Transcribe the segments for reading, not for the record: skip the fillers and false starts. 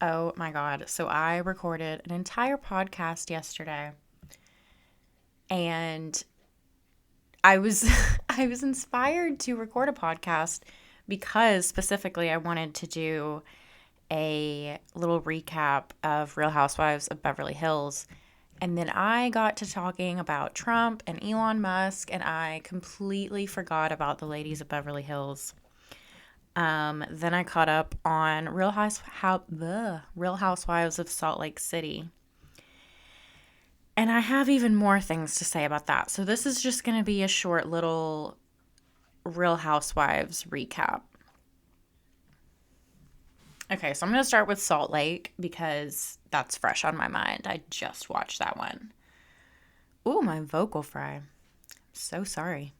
Oh my God. So I recorded an entire podcast yesterday and I was I was inspired to record a podcast because specifically I wanted to do a little recap of Real Housewives of Beverly Hills. And then I got to talking about Trump and Elon Musk, and I completely forgot about the ladies of Beverly Hills. Then I caught up on Real Housewives of Salt Lake City. And I have even more things to say about that. So this is just going to be a short little Real Housewives recap. Okay, so I'm going to start with Salt Lake because that's fresh on my mind. I just watched that one. Ooh, my vocal fry. So sorry.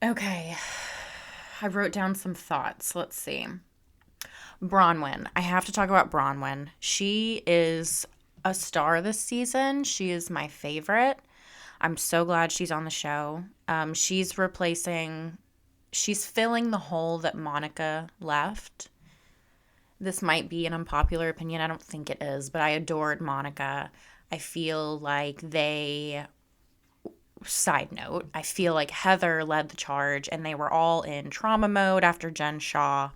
Okay, I wrote down some thoughts. Let's see. Bronwyn. I have to talk about Bronwyn. She is a star this season. She is my favorite. I'm so glad she's on the show. She's filling the hole that Monica left. This might be an unpopular opinion. I don't think it is, but I adored Monica. I feel like side note, I feel like Heather led the charge and they were all in trauma mode after Jen Shaw.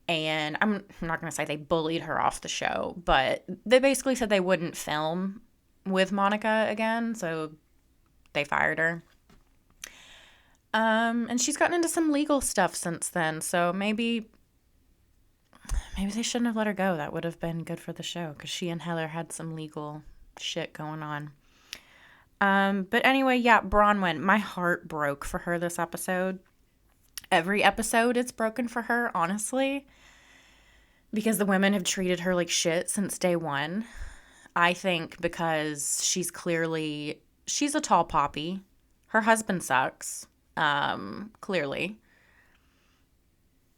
And I'm not going to say they bullied her off the show, but they basically said they wouldn't film with Monica again, so they fired her. And she's gotten into some legal stuff since then, so maybe they shouldn't have let her go. That would have been good for the show, because she and Heather had some legal shit going on. But anyway, yeah, Bronwyn, my heart broke for her this episode. Every episode it's broken for her, honestly, because the women have treated her like shit since day one. I think because she's a tall poppy. Her husband sucks, clearly.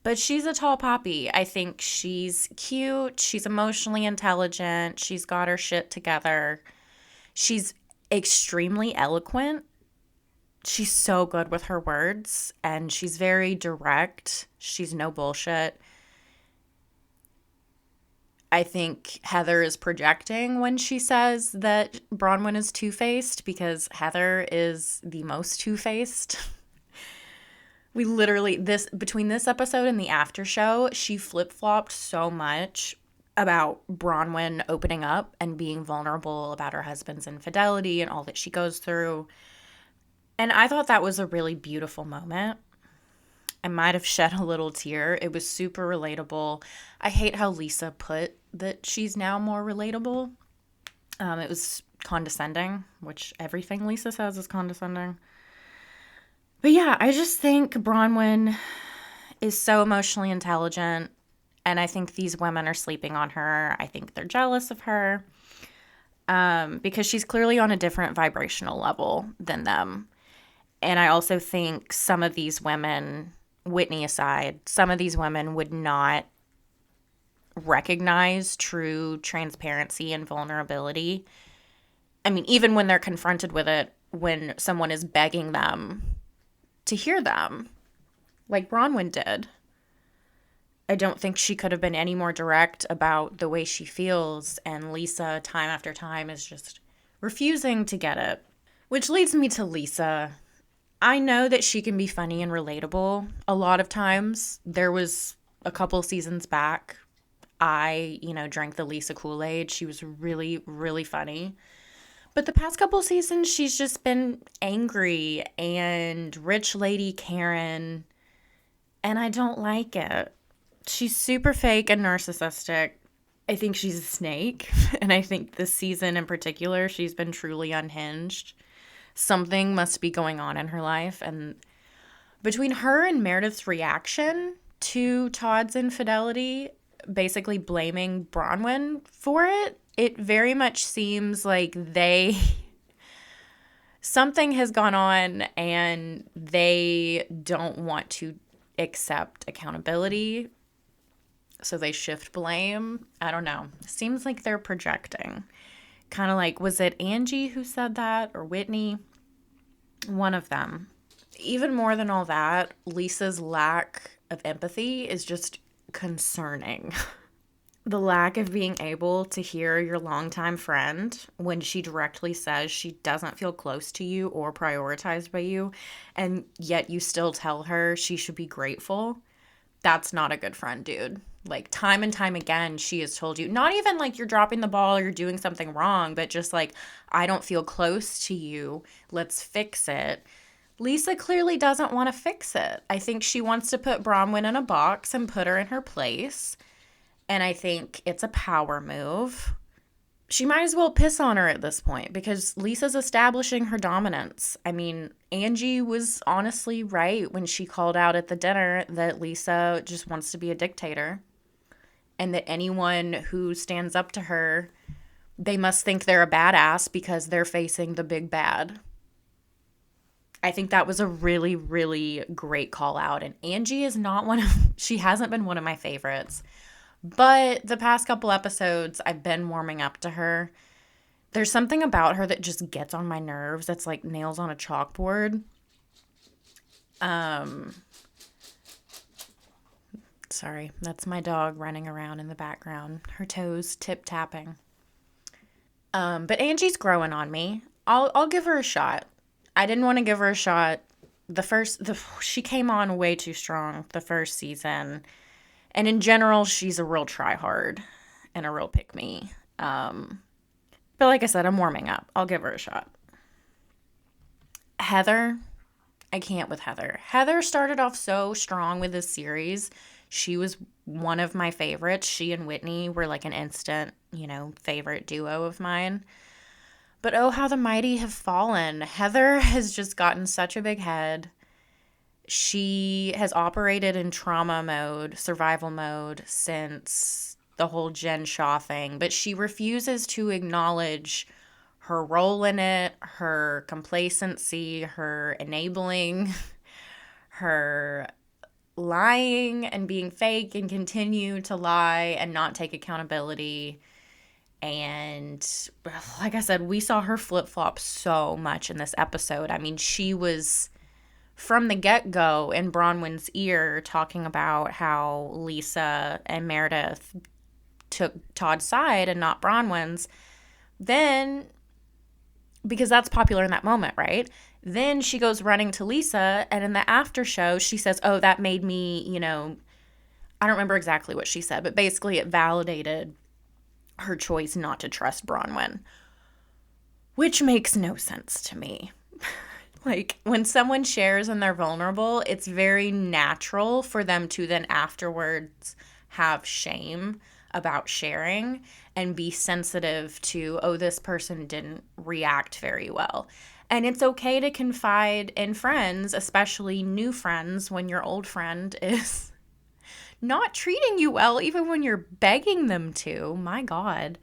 But she's a tall poppy. I think she's cute. She's emotionally intelligent. She's got her shit together. She's extremely eloquent. She's so good with her words, and she's very direct. She's no bullshit. I think Heather is projecting when she says that Bronwyn is two-faced, because Heather is the most two-faced. We literally, between this episode and the after show, she flip-flopped so much about Bronwyn opening up and being vulnerable about her husband's infidelity and all that she goes through. And I thought that was a really beautiful moment. I might have shed a little tear. It was super relatable. I hate how Lisa put that she's now more relatable. It was condescending, which everything Lisa says is condescending. But yeah, I just think Bronwyn is so emotionally intelligent, and I think these women are sleeping on her. I think they're jealous of her because she's clearly on a different vibrational level than them. And I also think some of these women, Whitney aside, some of these women would not recognize true transparency and vulnerability. I mean, even when they're confronted with it, when someone is begging them to hear them, like Bronwyn did. I don't think she could have been any more direct about the way she feels, and Lisa, time after time, is just refusing to get it. Which leads me to Lisa. I know that she can be funny and relatable a lot of times. There was a couple seasons back, I drank the Lisa Kool-Aid. She was really, really funny. But the past couple seasons, she's just been angry and rich lady Karen, and I don't like it. She's super fake and narcissistic. I think she's a snake, and I think this season in particular, she's been truly unhinged. Something must be going on in her life, and between her and Meredith's reaction to Todd's infidelity, basically blaming Bronwyn for it, it very much seems like something has gone on and they don't want to accept accountability, so they shift blame. I don't know. Seems like they're projecting. Kind of like, was it Angie who said that, or Whitney? One of them. Even more than all that, Lisa's lack of empathy is just concerning. The lack of being able to hear your longtime friend when she directly says she doesn't feel close to you or prioritized by you, and yet you still tell her she should be grateful. That's not a good friend, dude. Like, time and time again, she has told you, not even like you're dropping the ball or you're doing something wrong, but just like, I don't feel close to you. Let's fix it. Lisa clearly doesn't want to fix it. I think she wants to put Bronwyn in a box and put her in her place. And I think it's a power move. She might as well piss on her at this point because Lisa's establishing her dominance. I mean, Angie was honestly right when she called out at the dinner that Lisa just wants to be a dictator and that anyone who stands up to her, they must think they're a badass because they're facing the big bad. I think that was a really, really great call out. And Angie is not she hasn't been one of my favorites. But the past couple episodes, I've been warming up to her. There's something about her that just gets on my nerves. It's like nails on a chalkboard. Sorry, that's my dog running around in the background. Her toes tip-tapping. But Angie's growing on me. I'll give her a shot. I didn't want to give her a shot. She came on way too strong the first season. And in general, she's a real tryhard and a real pick-me. But like I said, I'm warming up. I'll give her a shot. Heather, I can't with Heather. Heather started off so strong with this series. She was one of my favorites. She and Whitney were like an instant, favorite duo of mine. But oh, how the mighty have fallen. Heather has just gotten such a big head. She has operated in trauma mode, survival mode, since the whole Jen Shaw thing, but she refuses to acknowledge her role in it, her complacency, her enabling, her lying and being fake and continue to lie and not take accountability. And like I said, we saw her flip-flop so much in this episode. I mean, she was from the get-go in Bronwyn's ear talking about how Lisa and Meredith took Todd's side and not Bronwyn's. Then, because that's popular in that moment, right? Then she goes running to Lisa, and in the after show, she says, oh, that made me, I don't remember exactly what she said, but basically it validated her choice not to trust Bronwyn, which makes no sense to me. Like, when someone shares and they're vulnerable, it's very natural for them to then afterwards have shame about sharing and be sensitive to, oh, this person didn't react very well. And it's okay to confide in friends, especially new friends, when your old friend is not treating you well, even when you're begging them to. My God.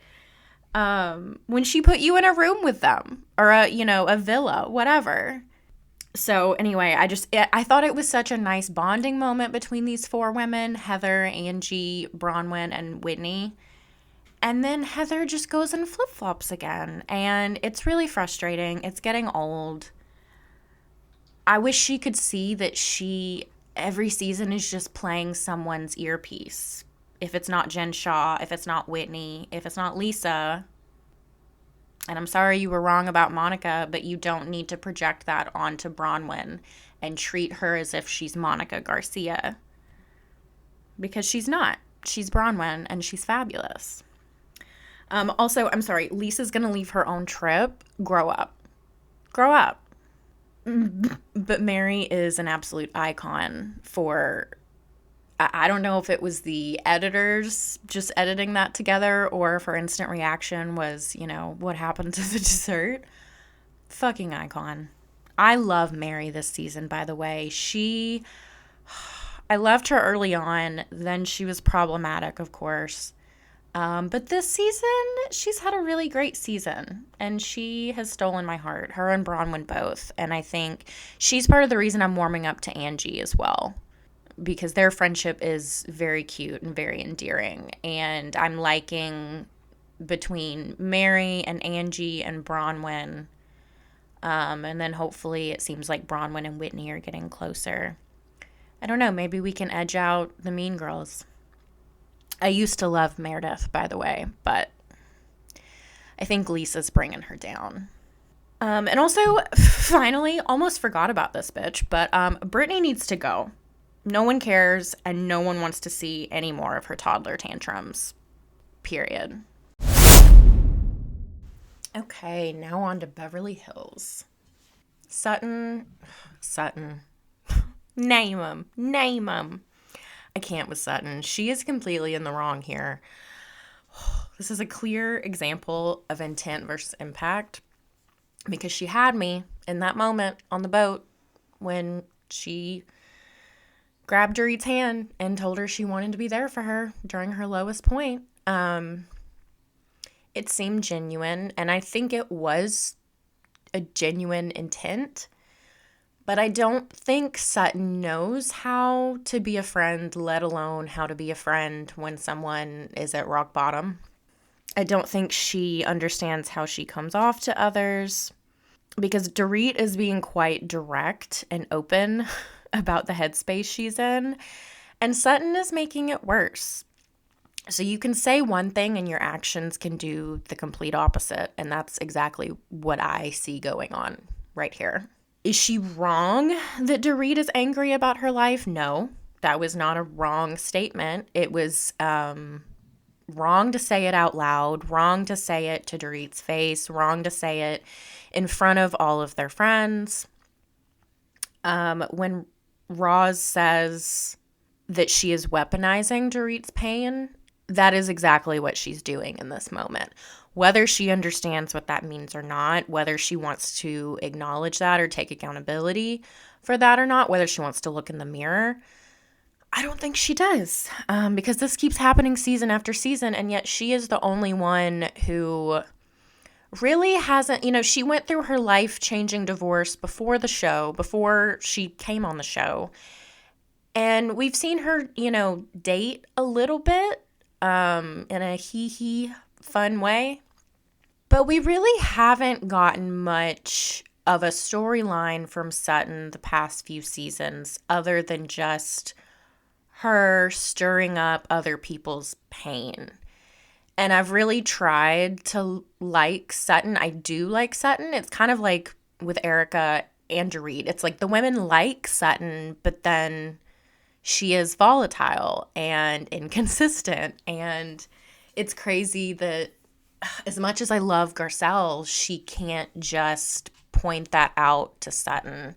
When she put you in a room with them or a villa, whatever. So anyway, I thought it was such a nice bonding moment between these four women, Heather, Angie, Bronwyn, and Whitney. And then Heather just goes and flip-flops again. And it's really frustrating. It's getting old. I wish she could see that every season is just playing someone's earpiece. If it's not Jen Shaw, if it's not Whitney, if it's not Lisa. And I'm sorry you were wrong about Monica, but you don't need to project that onto Bronwyn and treat her as if she's Monica Garcia. Because she's not. She's Bronwyn, and she's fabulous. Also, I'm sorry, Lisa's going to leave her own trip. Grow up. Grow up. But Mary is an absolute icon for... I don't know if it was the editors just editing that together or if her instant reaction was, what happened to the dessert. Fucking icon. I love Mary this season, by the way. I loved her early on. Then she was problematic, of course. But this season, she's had a really great season. And she has stolen my heart. Her and Bronwyn both. And I think she's part of the reason I'm warming up to Angie as well. Because their friendship is very cute and very endearing. And I'm liking between Mary and Angie and Bronwyn. And then hopefully it seems like Bronwyn and Whitney are getting closer. I don't know, maybe we can edge out the mean girls. I used to love Meredith, by the way, but I think Lisa's bringing her down. And also, finally, almost forgot about this bitch, but Brittany needs to go. No one cares, and no one wants to see any more of her toddler tantrums. Period. Okay, now on to Beverly Hills. Sutton. Name him. I can't with Sutton. She is completely in the wrong here. This is a clear example of intent versus impact, because she had me in that moment on the boat when she grabbed Dorit's hand and told her she wanted to be there for her during her lowest point. It seemed genuine, and I think it was a genuine intent, but I don't think Sutton knows how to be a friend, let alone how to be a friend when someone is at rock bottom. I don't think she understands how she comes off to others, because Dorit is being quite direct and open about the headspace she's in, and Sutton is making it worse. So you can say one thing and your actions can do the complete opposite, and that's exactly what I see going on right here. Is she wrong that Dorit is angry about her life? No, that was not a wrong statement. It was wrong to say it out loud, wrong to say it to Dorit's face, wrong to say it in front of all of their friends. When Roz says that she is weaponizing Dorit's pain, that is exactly what she's doing in this moment. Whether she understands what that means or not, whether she wants to acknowledge that or take accountability for that or not, whether she wants to look in the mirror, I don't think she does, because this keeps happening season after season, and yet she is the only one who really hasn't, she went through her life-changing divorce before the show, before she came on the show, and we've seen her, date a little bit in a hee-hee fun way, but we really haven't gotten much of a storyline from Sutton the past few seasons other than just her stirring up other people's pain. And I've really tried to like Sutton. I do like Sutton. It's kind of like with Erica and Dorit. It's like the women like Sutton, but then she is volatile and inconsistent. And it's crazy that as much as I love Garcelle, she can't just point that out to Sutton.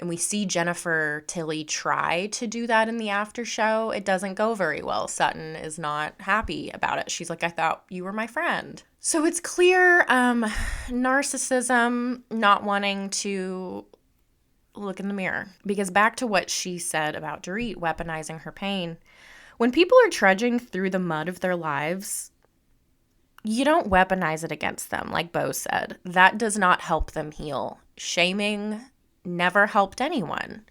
And we see Jennifer Tilly try to do that in the after show. It doesn't go very well. Sutton is not happy about it. She's like, I thought you were my friend. So it's clear narcissism, not wanting to look in the mirror. Because back to what she said about Dorit weaponizing her pain. When people are trudging through the mud of their lives, you don't weaponize it against them, like Bo said. That does not help them heal. Shaming never helped anyone.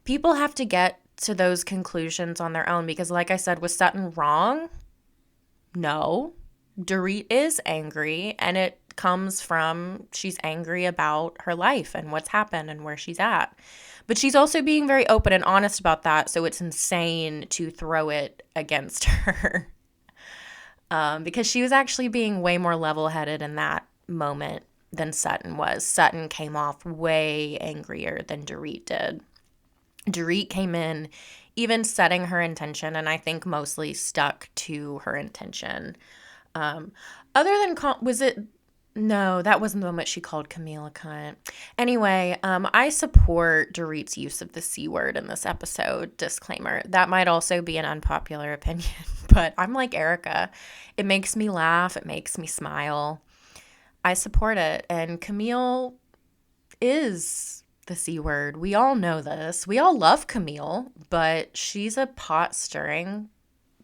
People have to get to those conclusions on their own, because like I said, was Sutton wrong? No. Dorit is angry, and it comes from she's angry about her life and what's happened and where she's at. But she's also being very open and honest about that, so it's insane to throw it against her. Because she was actually being way more level-headed in that moment than Sutton was. Sutton came off way angrier than Dorit did. Dorit came in even setting her intention, and I think mostly stuck to her intention. Other than, no, that wasn't the moment she called Camille a cunt. Anyway, I support Dorit's use of the C word in this episode. Disclaimer. That might also be an unpopular opinion, but I'm like Erica. It makes me laugh. It makes me smile. I support it. And Camille is the C word. We all know this. We all love Camille, but she's a pot-stirring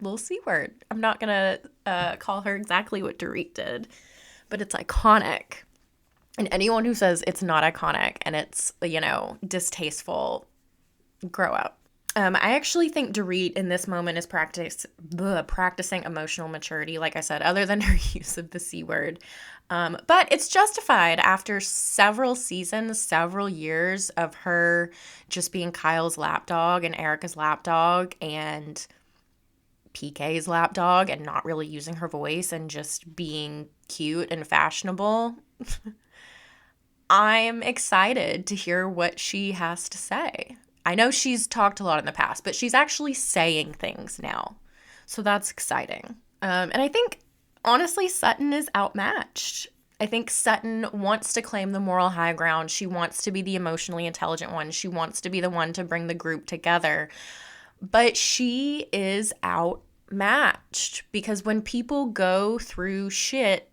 little C word. I'm not going to call her exactly what Dorit did, but it's iconic. And anyone who says it's not iconic and it's, distasteful, grow up. I actually think Dorit in this moment is practicing emotional maturity, like I said, other than her use of the C word. But it's justified after several seasons, several years of her just being Kyle's lapdog and Erica's lapdog and PK's lapdog and not really using her voice and just being cute and fashionable. I'm excited to hear what she has to say. I know she's talked a lot in the past, but she's actually saying things now. So that's exciting. And I think, honestly, Sutton is outmatched. I think Sutton wants to claim the moral high ground. She wants to be the emotionally intelligent one. She wants to be the one to bring the group together. But she is outmatched because when people go through shit,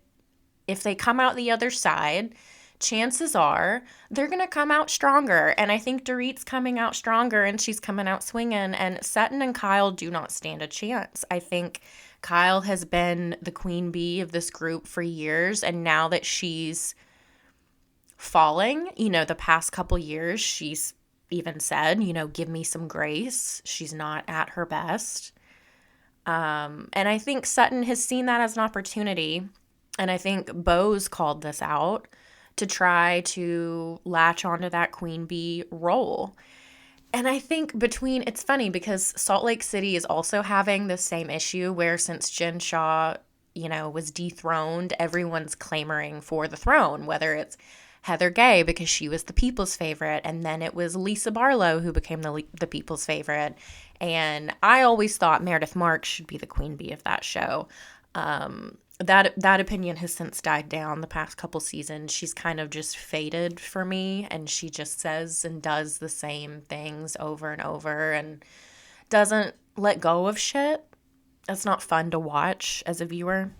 if they come out the other side, chances are they're going to come out stronger. And I think Dorit's coming out stronger and she's coming out swinging. And Sutton and Kyle do not stand a chance. I think Kyle has been the queen bee of this group for years. And now that she's falling, the past couple years, she's even said, give me some grace. She's not at her best. And I think Sutton has seen that as an opportunity. And I think Bo's called this out to try to latch onto that queen bee role. And I think it's funny because Salt Lake City is also having the same issue where since Jen Shaw, was dethroned, everyone's clamoring for the throne, whether it's Heather Gay because she was the people's favorite, and then it was Lisa Barlow who became the people's favorite. And I always thought Meredith Marks should be the queen bee of that show. That opinion has since died down the past couple seasons. She's kind of just faded for me, and she just says and does the same things over and over and doesn't let go of shit. That's not fun to watch as a viewer.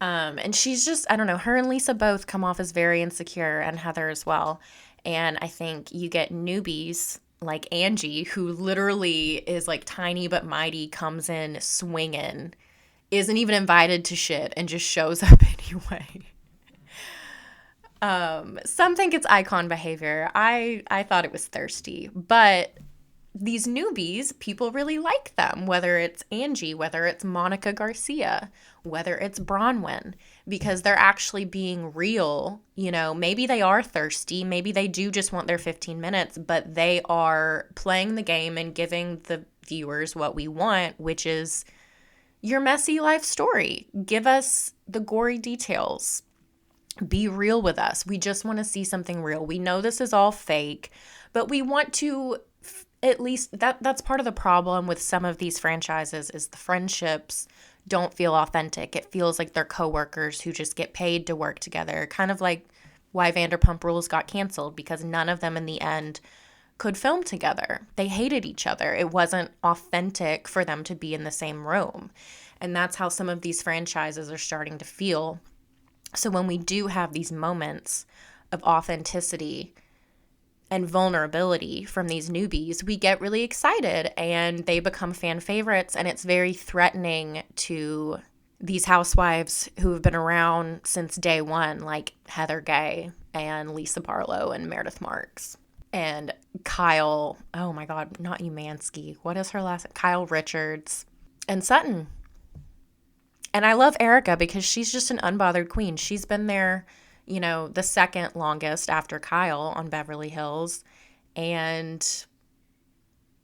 And she's just, I don't know, her and Lisa both come off as very insecure, and Heather as well. And I think you get newbies like Angie, who literally is like tiny but mighty, comes in swinging, isn't even invited to shit, and just shows up anyway. Some think it's icon behavior. I thought it was thirsty. But these newbies, people really like them, whether it's Angie, whether it's Monica Garcia, whether it's Bronwyn, because they're actually being real. Maybe they are thirsty. Maybe they do just want their 15 minutes, but they are playing the game and giving the viewers what we want, which is your messy life story. Give us the gory details. Be real with us. We just want to see something real. We know this is all fake, but we want to at least that's part of the problem with some of these franchises is the friendships don't feel authentic. It feels like they're coworkers who just get paid to work together. Kind of like why Vanderpump Rules got canceled, because none of them in the end could film together. They hated each other. It wasn't authentic for them to be in the same room. And that's how some of these franchises are starting to feel. So when we do have these moments of authenticity and vulnerability from these newbies, we get really excited and they become fan favorites. And it's very threatening to these housewives who have been around since day one, like Heather Gay and Lisa Barlow and Meredith Marks. And Kyle, oh my God, not Umansky. What is her last name? Kyle Richards and Sutton. And I love Erica because she's just an unbothered queen. She's been there, the second longest after Kyle on Beverly Hills. And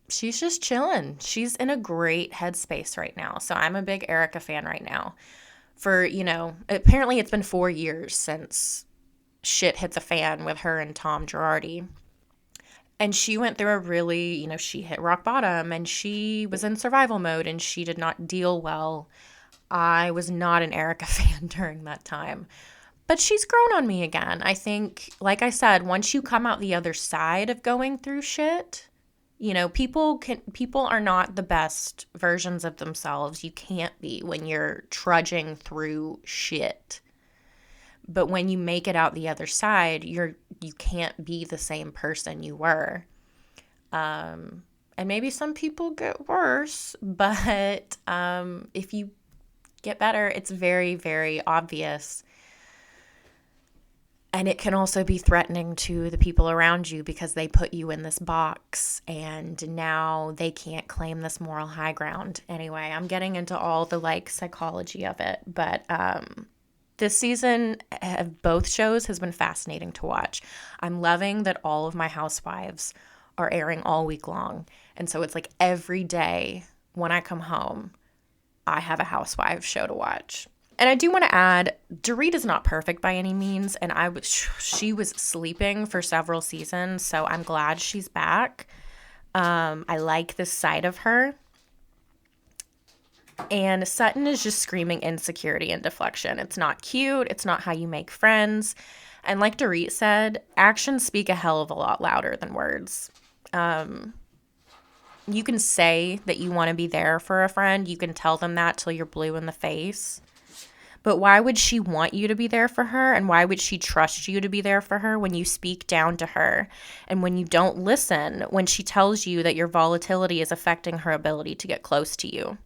she's just chilling. She's in a great headspace right now. So I'm a big Erica fan right now. Apparently it's been 4 years since shit hit the fan with her and Tom Girardi. And she went through a really, she hit rock bottom and she was in survival mode and she did not deal well. I was not an Erica fan during that time. But she's grown on me again. I think, like I said, once you come out the other side of going through shit, people are not the best versions of themselves. You can't be when you're trudging through shit. But when you make it out the other side, you can't be the same person you were. And maybe some people get worse, but if you get better, it's very, very obvious. And it can also be threatening to the people around you because they put you in this box and now they can't claim this moral high ground. Anyway, I'm getting into all the like psychology of it, but this season of both shows has been fascinating to watch. I'm loving that all of my housewives are airing all week long. And so it's like every day when I come home, I have a housewives show to watch. And I do want to add, Dorit is not perfect by any means, and she was sleeping for several seasons, so I'm glad she's back. I like this side of her. And Sutton is just screaming insecurity and deflection. It's not cute. It's not how you make friends. And like Dorit said, actions speak a hell of a lot louder than words. You can say that you want to be there for a friend. You can tell them that till you're blue in the face. But why would she want you to be there for her? And why would she trust you to be there for her when you speak down to her? And when you don't listen, when she tells you that your volatility is affecting her ability to get close to you?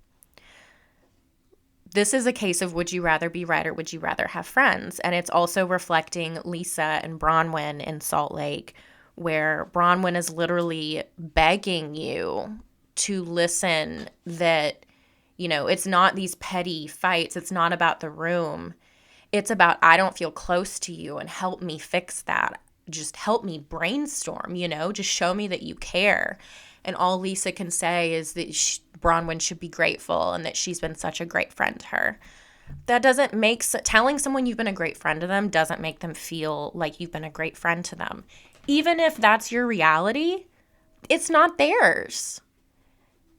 This is a case of would you rather be right or would you rather have friends? And it's also reflecting Lisa and Bronwyn in Salt Lake, where Bronwyn is literally begging you to listen that, you know, it's not these petty fights. It's not about the room. It's about, I don't feel close to you and help me fix that. Just help me brainstorm, you know, just show me that you care. And all Lisa can say is that Bronwyn should be grateful and that she's been such a great friend to her. That doesn't make, telling someone you've been a great friend to them doesn't make them feel like you've been a great friend to them. Even if that's your reality, it's not theirs.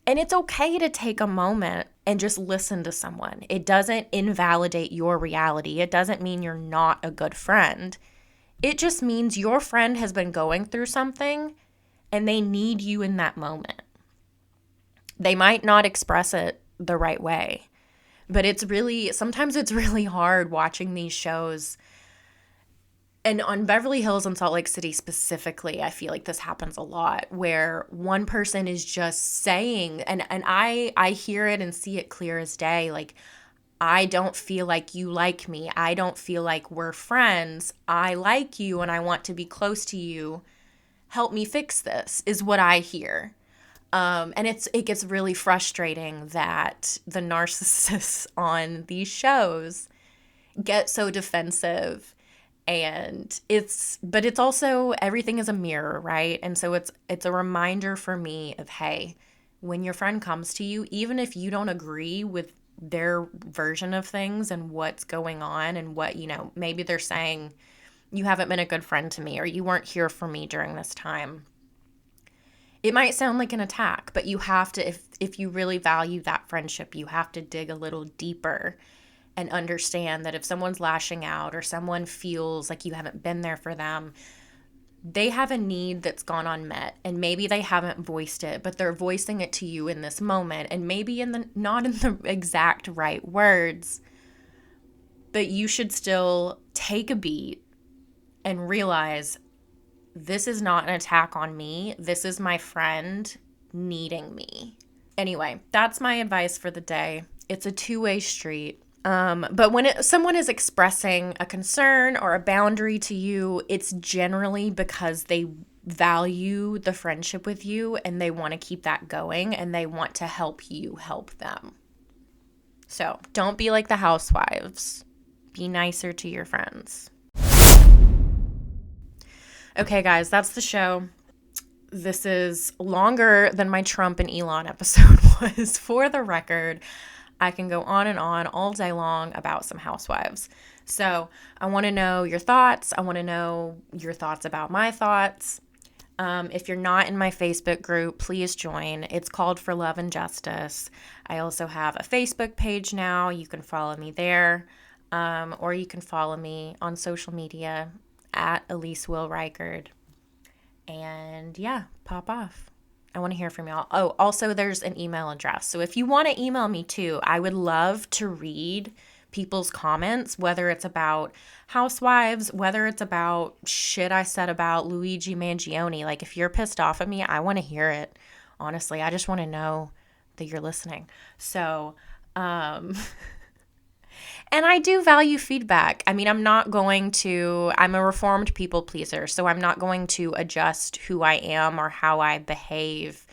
And it's okay to take a moment and just listen to someone. It doesn't invalidate your reality. It doesn't mean you're not a good friend. It just means your friend has been going through something and they need you in that moment. They might not express it the right way, but sometimes it's really hard watching these shows. And on Beverly Hills and Salt Lake City specifically, I feel like this happens a lot where one person is just saying, and I hear it and see it clear as day, like, I don't feel like you like me. I don't feel like we're friends. I like you and I want to be close to you. Help me fix this, is what I hear. And it gets really frustrating that the narcissists on these shows get so defensive. And it's also, everything is a mirror, right? And so it's a reminder for me of, hey, when your friend comes to you, even if you don't agree with their version of things and what's going on and what, you know, maybe they're saying, you haven't been a good friend to me or you weren't here for me during this time. It might sound like an attack, but you have to, if you really value that friendship, you have to dig a little deeper and understand that if someone's lashing out or someone feels like you haven't been there for them, they have a need that's gone unmet, and maybe they haven't voiced it, but they're voicing it to you in this moment, and maybe not in the exact right words, but you should still take a beat and realize this is not an attack on me. This is my friend needing me. Anyway, that's my advice for the day. It's a two-way street. But when someone is expressing a concern or a boundary to you, it's generally because they value the friendship with you and they want to keep that going and they want to help you help them. So don't be like the housewives. Be nicer to your friends. Okay, guys, that's the show. This is longer than my Trump and Elon episode was, for the record. I can go on and on all day long about some housewives. So I want to know your thoughts. I want to know your thoughts about my thoughts. If you're not in my Facebook group, please join. It's called For Love and Justice. I also have a Facebook page now. You can follow me there. Or you can follow me on social media at Elise Will Reichard. And yeah, pop off. I want to hear from y'all. Oh, also there's an email address. So if you want to email me too, I would love to read people's comments, whether it's about housewives, whether it's about shit I said about Luigi Mangione. Like, if you're pissed off at me, I want to hear it. Honestly, I just want to know that you're listening. So, And I do value feedback. I mean, I'm a reformed people pleaser, so I'm not going to adjust who I am or how I behave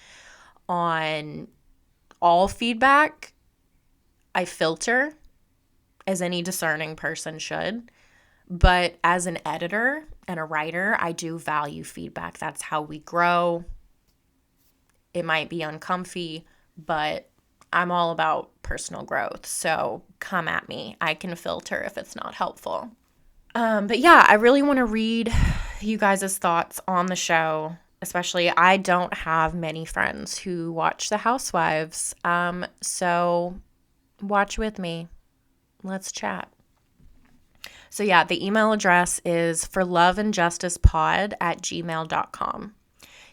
on all feedback. I filter, as any discerning person should. But as an editor and a writer, I do value feedback. That's how we grow. It might be uncomfy, but I'm all about personal growth, so come at me. I can filter if it's not helpful. But yeah, I really want to read you guys' thoughts on the show. Especially, I don't have many friends who watch The Housewives, so watch with me. Let's chat. So yeah, the email address is forloveandjusticepod@gmail.com.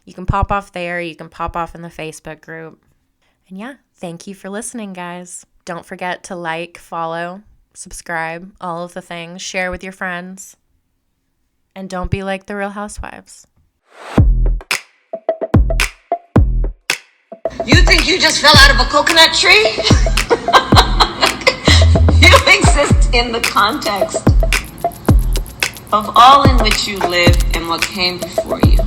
You can pop off there. You can pop off in the Facebook group. And yeah, thank you for listening, guys. Don't forget to like, follow, subscribe, all of the things. Share with your friends. And don't be like the Real Housewives. You think you just fell out of a coconut tree? You exist in the context of all in which you live and what came before you.